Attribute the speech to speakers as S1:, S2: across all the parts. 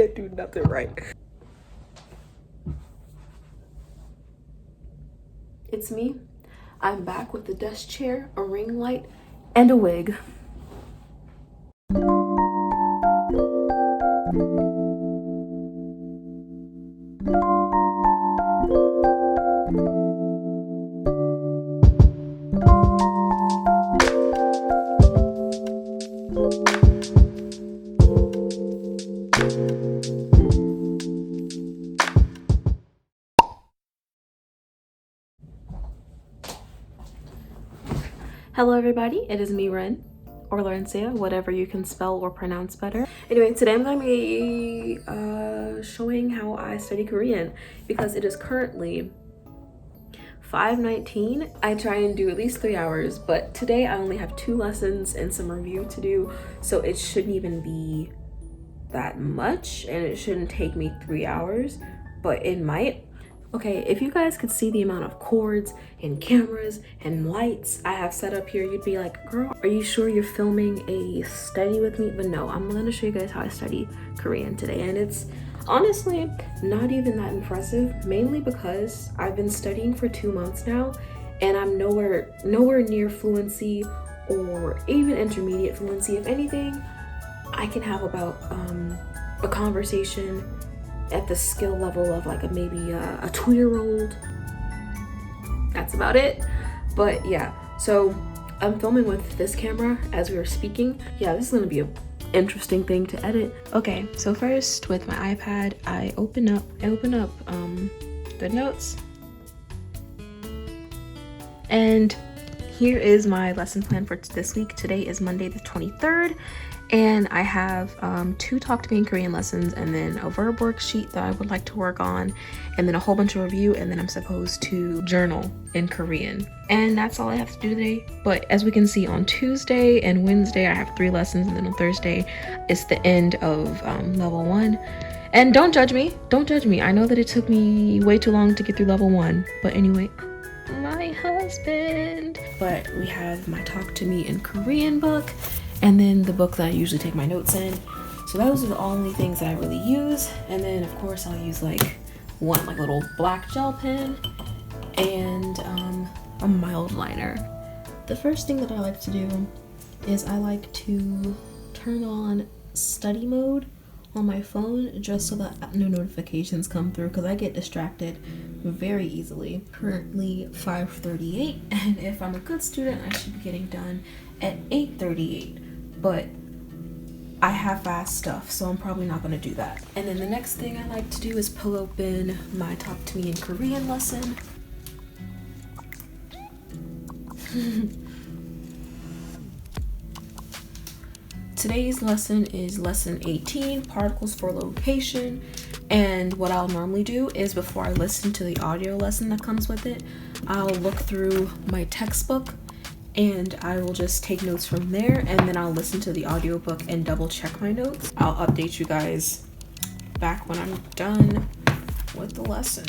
S1: can't do nothing right. It's me. I'm back with the desk chair, a ring light, and a wig. Hello everybody, it is me, Ren, or Laurencia, whatever you can spell or pronounce better. Anyway, today I'm going to be showing how I study Korean because it is currently 5:19. I try and do at least 3 hours, but today I only have 2 lessons and some review to do, so it shouldn't even be that much and it shouldn't take me 3 hours, but it might. Okay, if you guys could see the amount of cords and cameras and lights I have set up here, you'd be like, girl, are you sure you're filming a study with me? But no, I'm gonna show you guys how I study Korean today, and it's honestly not even that impressive, mainly because I've been studying for 2 months now and I'm nowhere near fluency or even intermediate fluency. If anything, I can have about a conversation at the skill level of like maybe a 2-year-old. That's about it. But yeah, so I'm filming with this camera as we were speaking. Yeah, this is gonna be an interesting thing to edit. Okay, so first with my iPad, I open up the notes, and here is my lesson plan for this week. Today is Monday the 23rd. And I have 2 Talk to Me in Korean lessons, and then a verb worksheet that I would like to work on, and then a whole bunch of review, and then I'm supposed to journal in Korean. And that's all I have to do today. But as we can see, on Tuesday and Wednesday I have 3 lessons, and then on Thursday it's the end of level 1. And don't judge me, I know that it took me way too long to get through level 1, but anyway, my husband. But we have my Talk to Me in Korean book, and then the book that I usually take my notes in. So those are the only things that I really use. And then of course I'll use like one like little black gel pen and a mild liner. The first thing that I like to do is I like to turn on study mode on my phone just so that no notifications come through, because I get distracted very easily. Currently 5:38, and if I'm a good student I should be getting done at 8:38. But I have fast stuff, so I'm probably not going to do that. And then the next thing I like to do is pull open my Talk to Me in Korean lesson. Today's lesson is lesson 18, particles for location. And what I'll normally do is, before I listen to the audio lesson that comes with it, I'll look through my textbook and I will just take notes from there, and then I'll listen to the audiobook and double check my notes. I'll update you guys back when I'm done with the lesson.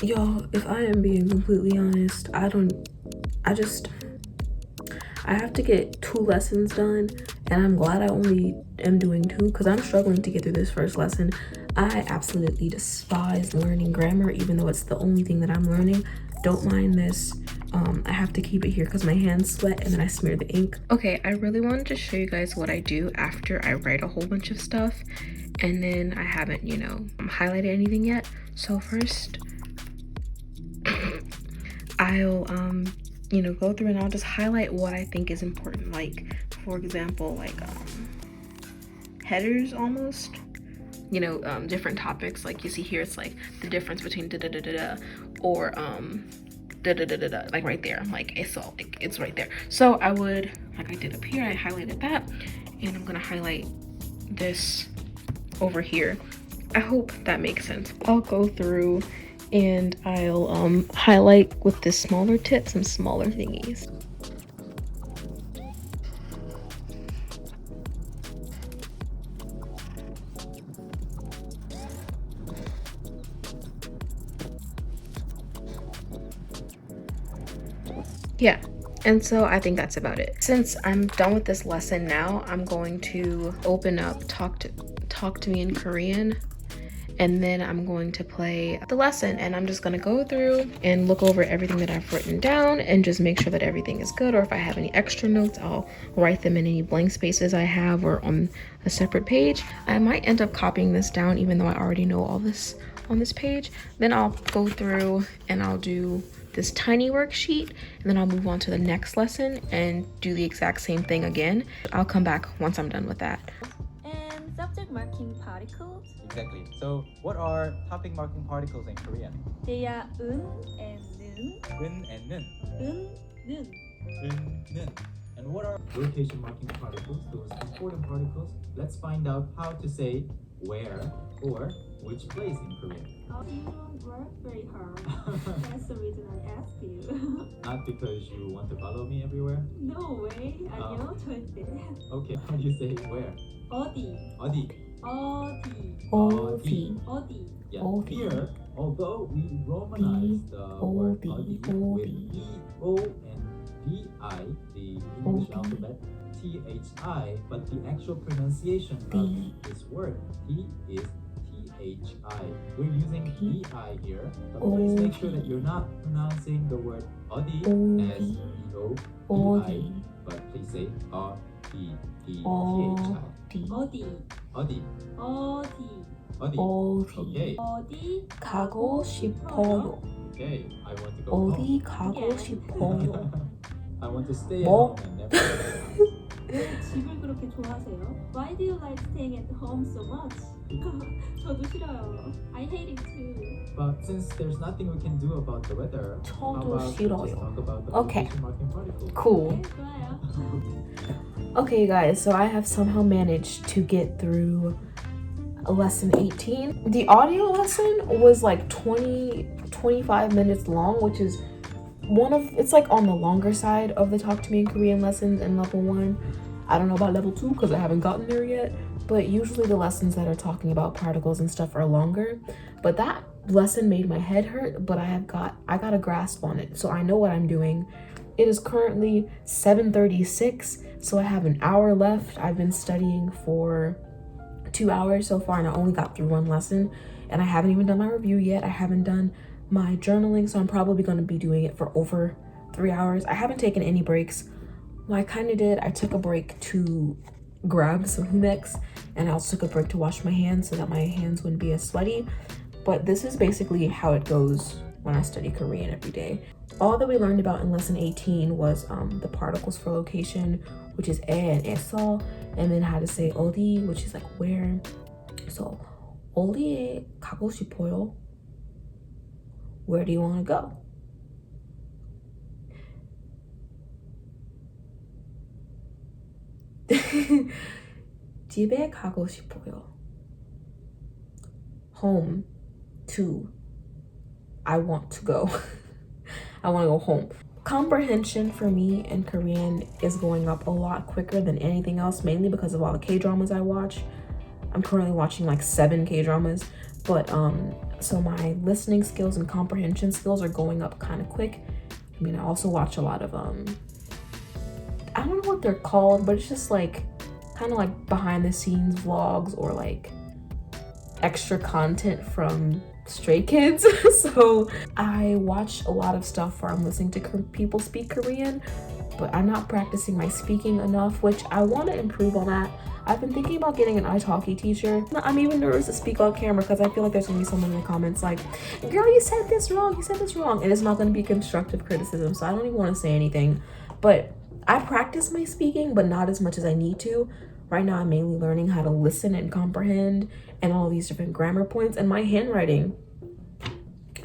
S1: Y'all, if I am being completely honest, I have to get 2 lessons done, and I'm glad I only am doing 2 because I'm struggling to get through this first lesson. I absolutely despise learning grammar, even though it's the only thing that I'm learning. Don't mind this. I have to keep it here because my hands sweat and then I smear the ink. Okay, I really wanted to show you guys what I do after I write a whole bunch of stuff and then I haven't, highlighted anything yet. So first, I'll go through and I'll just highlight what I think is important. Like, for example, headers almost. Different topics. Like you see here, it's like the difference between da da da da da or da da da da da, like right there. Like it's right there. So I would, like I did up here, I highlighted that, and I'm gonna highlight this over here. I hope that makes sense. I'll go through and I'll highlight with this smaller tip some smaller thingies. Yeah, and so I think that's about it. Since I'm done with this lesson now, I'm going to open up Talk to Me in Korean, and then I'm going to play the lesson, and I'm just gonna go through and look over everything that I've written down and just make sure that everything is good, or if I have any extra notes, I'll write them in any blank spaces I have or on a separate page. I might end up copying this down even though I already know all this on this page. Then I'll go through and I'll do this tiny worksheet, and then I'll move on to the next lesson and do the exact same thing again. I'll come back once I'm done with that.
S2: And subject marking particles.
S3: Exactly. So what are topic marking particles in Korean?
S2: They are and 는.
S3: 은 and 는.
S2: 는.
S3: 는. And what are rotation marking particles? Those important particles. Let's find out how to say where or which place in Korean.
S2: Oh, you don't work very hard. That's the reason I asked you.
S3: Not because you want to follow me everywhere?
S2: No way. 아니요, 절대.
S3: Okay, how do you say where?
S2: 어디.
S3: 어디. Yeah.
S1: 어디.
S3: Here, although we romanize the word 어디 with E-O and D-I, the English alphabet, T-H-I, but the actual pronunciation of this word, T, is T-H-I. We're using D-I here, but please make sure that you're not pronouncing the word 어디 as E-O-D-I, but please say 어디, T-H-I. 어디. Okay.
S1: 어디 가고 싶어요.
S3: Okay, I want to go
S1: 어디
S3: home.
S1: 가고 싶어요.
S3: I want to stay at home and never go out.
S2: 왜 집을 그렇게 좋아하세요? Why do you like staying at home so much? 저도 싫어요. I hate it too.
S3: But since there's nothing we can do about the weather, how
S1: 저도
S3: about we
S1: 싫어요.
S3: just talk about the
S1: Okay.
S3: rotation marking particles?
S1: Cool.
S2: 네, 좋아요.
S1: Okay guys, so I have somehow managed to get through lesson 18. The audio lesson was like 25 minutes long, which is it's like on the longer side of the Talk to Me in Korean lessons in level 1. I don't know about level 2 because I haven't gotten there yet, but usually the lessons that are talking about particles and stuff are longer. But that lesson made my head hurt, but I got a grasp on it, so I know what I'm doing. It is currently 7:36, so I have an hour left. I've been studying for 2 hours so far, and I only got through 1 lesson, and I haven't even done my review yet. I haven't done my journaling, so I'm probably going to be doing it for over 3 hours. I haven't taken any breaks. Well, I kind of did. I took a break to grab some Humex, and I also took a break to wash my hands so that my hands wouldn't be as sweaty. But this is basically how it goes when I study Korean every day. All that we learned about in lesson 18 was the particles for location, which is 에 and 에서, and then how to say 어디, which is like where. So 어디에 가고 싶어요? Where do you want to go? 집에 가고 싶어요. Home. To. I want to go. I want to go home. Comprehension for me in Korean is going up a lot quicker than anything else, mainly because of all the K-dramas I watch. I'm currently watching like 7 K-dramas, but So my listening skills and comprehension skills are going up kind of quick. I mean, I also watch a lot of I don't know what they're called, but it's just like kind of like behind the scenes vlogs or like extra content from Stray Kids. So I watch a lot of stuff where I'm listening to people speak Korean, but I'm not practicing my speaking enough, which I want to improve on that. I've been thinking about getting an italki teacher. I'm even nervous to speak on camera because I feel like there's gonna be someone in the comments like, girl, you said this wrong, you said this wrong. And it's not gonna be constructive criticism, so I don't even want to say anything. But I practice my speaking, but not as much as I need to. Right now, I'm mainly learning how to listen and comprehend and all these different grammar points. And my handwriting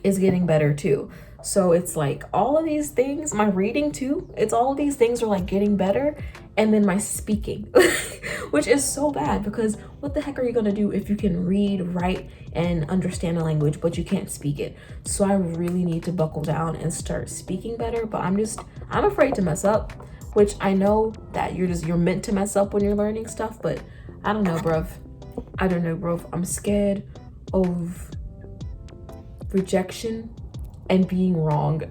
S1: is getting better too. So it's like all of these things, my reading too, it's all of these things are like getting better. And then my speaking, which is so bad because what the heck are you gonna do if you can read, write, and understand a language, but you can't speak it? So I really need to buckle down and start speaking better, but I'm afraid to mess up, which I know that you're meant to mess up when you're learning stuff, but I don't know, bruv. I'm scared of rejection and being wrong.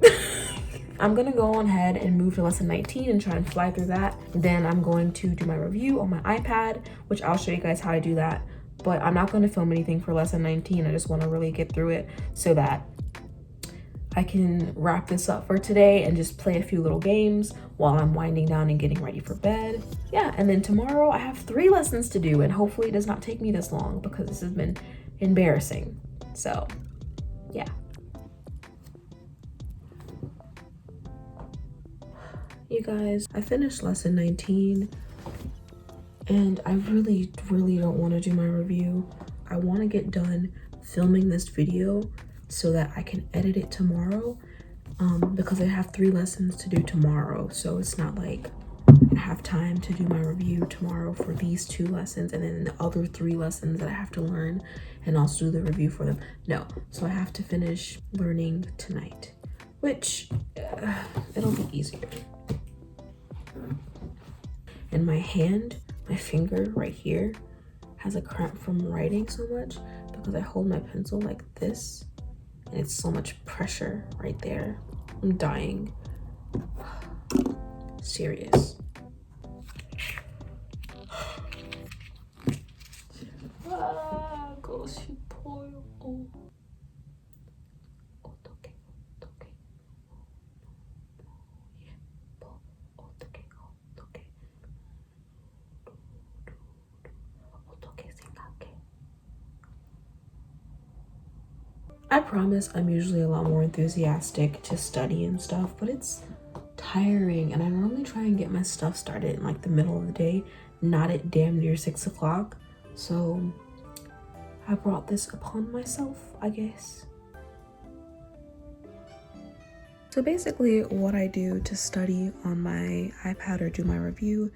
S1: I'm gonna go on ahead and move to lesson 19 and try and fly through that. Then I'm going to do my review on my iPad, which I'll show you guys how I do that. But I'm not gonna film anything for lesson 19. I just wanna really get through it so that I can wrap this up for today and just play a few little games while I'm winding down and getting ready for bed. Yeah, and then tomorrow I have 3 lessons to do, and hopefully it does not take me this long because this has been embarrassing. So, yeah. You guys, I finished lesson 19 and I really don't want to do my review. I want to get done filming this video so that I can edit it tomorrow because I have 3 lessons to do tomorrow. So it's not like I have time to do my review tomorrow for these 2 lessons and then the other 3 lessons that I have to learn and also do the review for them. No, so I have to finish learning tonight, which it'll be easier. And my finger right here has a cramp from writing so much because I hold my pencil like this and it's so much pressure right there. I'm dying. Serious. 가고 싶어요. 어떻게 예뻐. 어떻게 생각해? I promise I'm usually a lot more enthusiastic to study and stuff, but it's tiring and I normally try and get my stuff started in like the middle of the day, not at damn near 6 o'clock. So I brought this upon myself, I guess. So basically what I do to study on my iPad or do my review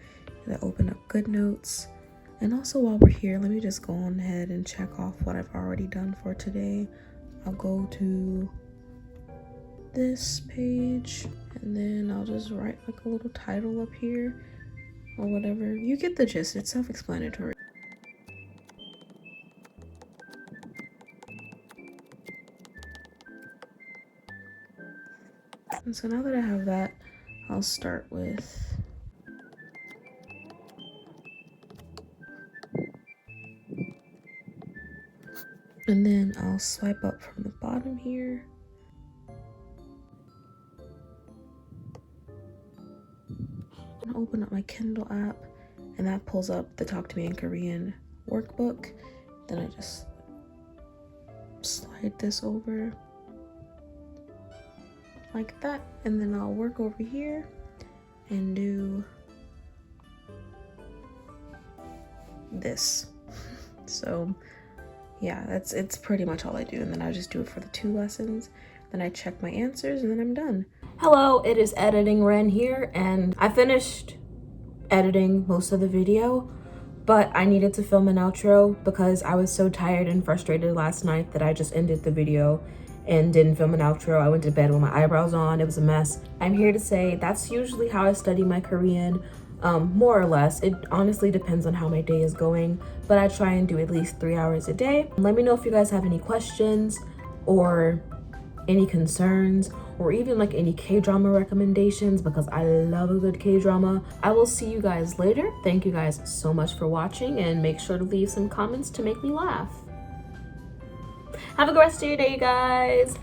S1: is I open up GoodNotes. And also while we're here, let me just go on ahead and check off what I've already done for today. I'll go to this page and then I'll just write like a little title up here or whatever. You get the gist, it's self-explanatory. And so now that I have that, I'll start with and then I'll swipe up from the bottom here. And open up my Kindle app and that pulls up the Talk to Me in Korean workbook. Then I just slide this over like that, and then I'll work over here and do this. So yeah, it's pretty much all I do, and then I just do it for the 2 lessons. Then I check my answers and then I'm done. Hello, it is Editing Ren here, and I finished editing most of the video, but I needed to film an outro because I was so tired and frustrated last night that I just ended the video and didn't film an outro. I went to bed with my eyebrows on. It was a mess. I'm here to say that's usually how I study my Korean, more or less. It honestly depends on how my day is going, but I try and do at least 3 hours a day. Let me know if you guys have any questions. or any concerns, or even like any K-drama recommendations, because I love a good K-drama. I will see you guys later. Thank you guys so much for watching, and make sure to leave some comments to make me laugh. Have a good rest of your day, you guys.